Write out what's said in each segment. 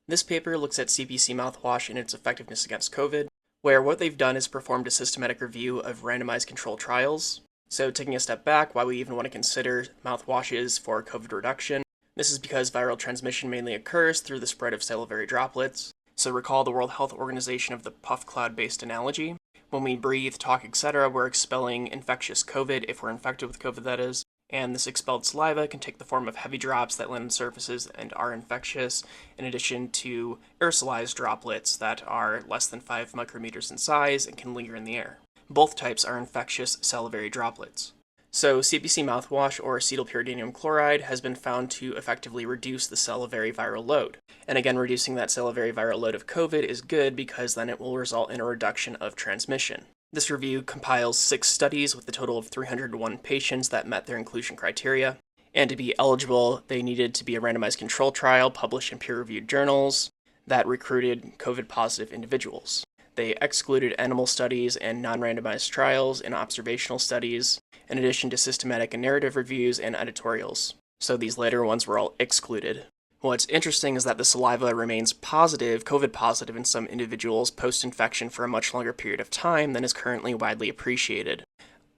This paper looks at CPC mouthwash and its effectiveness against COVID, where what they've done is performed a systematic review of randomized controlled trials. So taking a step back, why we even want to consider mouthwashes for COVID reduction. This is because viral transmission mainly occurs through the spread of salivary droplets. So recall the World Health Organization of the puff cloud-based analogy. When we breathe, talk, etc., we're expelling infectious COVID, if we're infected with COVID that is, and this expelled saliva can take the form of heavy drops that land on surfaces and are infectious, in addition to aerosolized droplets that are less than 5 micrometers in size and can linger in the air. Both types are infectious salivary droplets. So CPC mouthwash, or cetylpyridinium chloride, has been found to effectively reduce the salivary viral load. And again, reducing that salivary viral load of COVID is good because then it will result in a reduction of transmission. This review compiles 6 studies with a total of 301 patients that met their inclusion criteria. And to be eligible, they needed to be a randomized control trial published in peer-reviewed journals that recruited COVID-positive individuals. They excluded animal studies and non-randomized trials and observational studies, in addition to systematic and narrative reviews and editorials. So these later ones were all excluded. What's interesting is that the saliva remains positive, COVID positive in some individuals post-infection for a much longer period of time than is currently widely appreciated,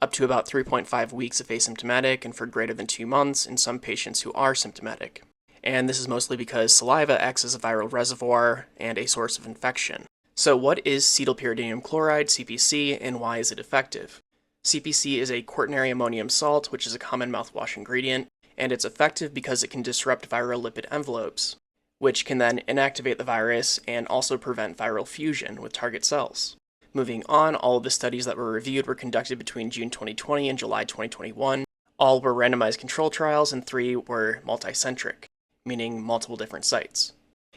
up to about 3.5 weeks if asymptomatic and for greater than 2 months in some patients who are symptomatic. And this is mostly because saliva acts as a viral reservoir and a source of infection. So what is cetylpyridinium chloride, CPC, and why is it effective? CPC is a quaternary ammonium salt, which is a common mouthwash ingredient, and it's effective because it can disrupt viral lipid envelopes, which can then inactivate the virus and also prevent viral fusion with target cells. Moving on, all of the studies that were reviewed were conducted between June 2020 and July 2021. All were randomized control trials and 3 were multicentric, meaning multiple different sites.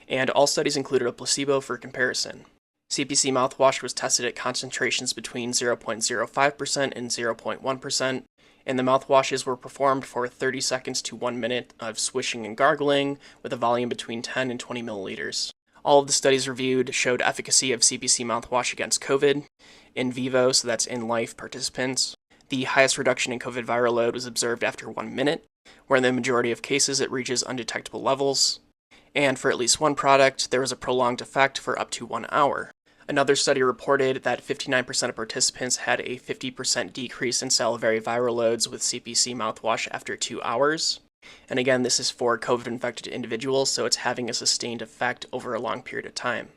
And all studies included a placebo for comparison. CPC mouthwash was tested at concentrations between 0.05% and 0.1%, and the mouthwashes were performed for 30 seconds to 1 minute of swishing and gargling with a volume between 10 and 20 milliliters. All of the studies reviewed showed efficacy of CPC mouthwash against COVID in vivo, so that's in life participants. The highest reduction in COVID viral load was observed after 1 minute, where in the majority of cases it reaches undetectable levels. And for at least one product, there was a prolonged effect for up to 1 hour. Another study reported that 59% of participants had a 50% decrease in salivary viral loads with CPC mouthwash after 2 hours. And again, this is for COVID-infected individuals, so it's having a sustained effect over a long period of time.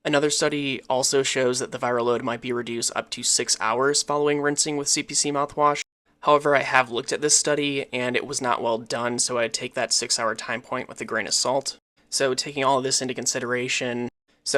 Another study also shows that the viral load might be reduced up to 6 hours following rinsing with CPC mouthwash. However, I have looked at this study, and it was not well done, so I'd take that 6-hour time point with a grain of salt. So taking all of this into consideration,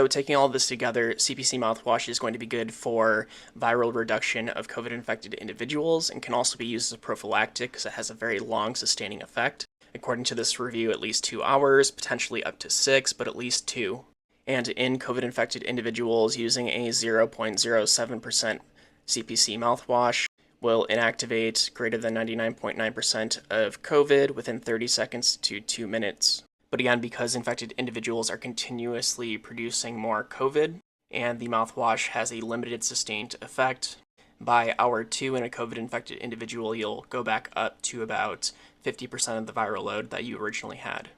taking all of this together, CPC mouthwash is going to be good for viral reduction of COVID-infected individuals and can also be used as a prophylactic because it has a very long sustaining effect. According to this review, at least 2 hours, potentially up to 6, but at least 2. And in COVID-infected individuals, using a 0.07% CPC mouthwash will inactivate greater than 99.9% of COVID within 30 seconds to 2 minutes. But again, because infected individuals are continuously producing more COVID, and the mouthwash has a limited sustained effect, by hour 2 in a COVID-infected individual, you'll go back up to about 50% of the viral load that you originally had.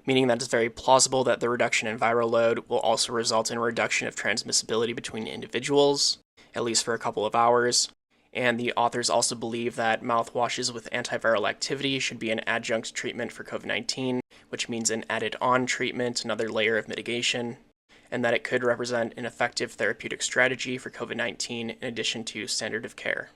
Meaning that it's very plausible that the reduction in viral load will also result in a reduction of transmissibility between individuals, at least for a couple of hours. And the authors also believe that mouthwashes with antiviral activity should be an adjunct treatment for COVID-19, which means an added-on treatment, another layer of mitigation, and that it could represent an effective therapeutic strategy for COVID-19 in addition to standard of care.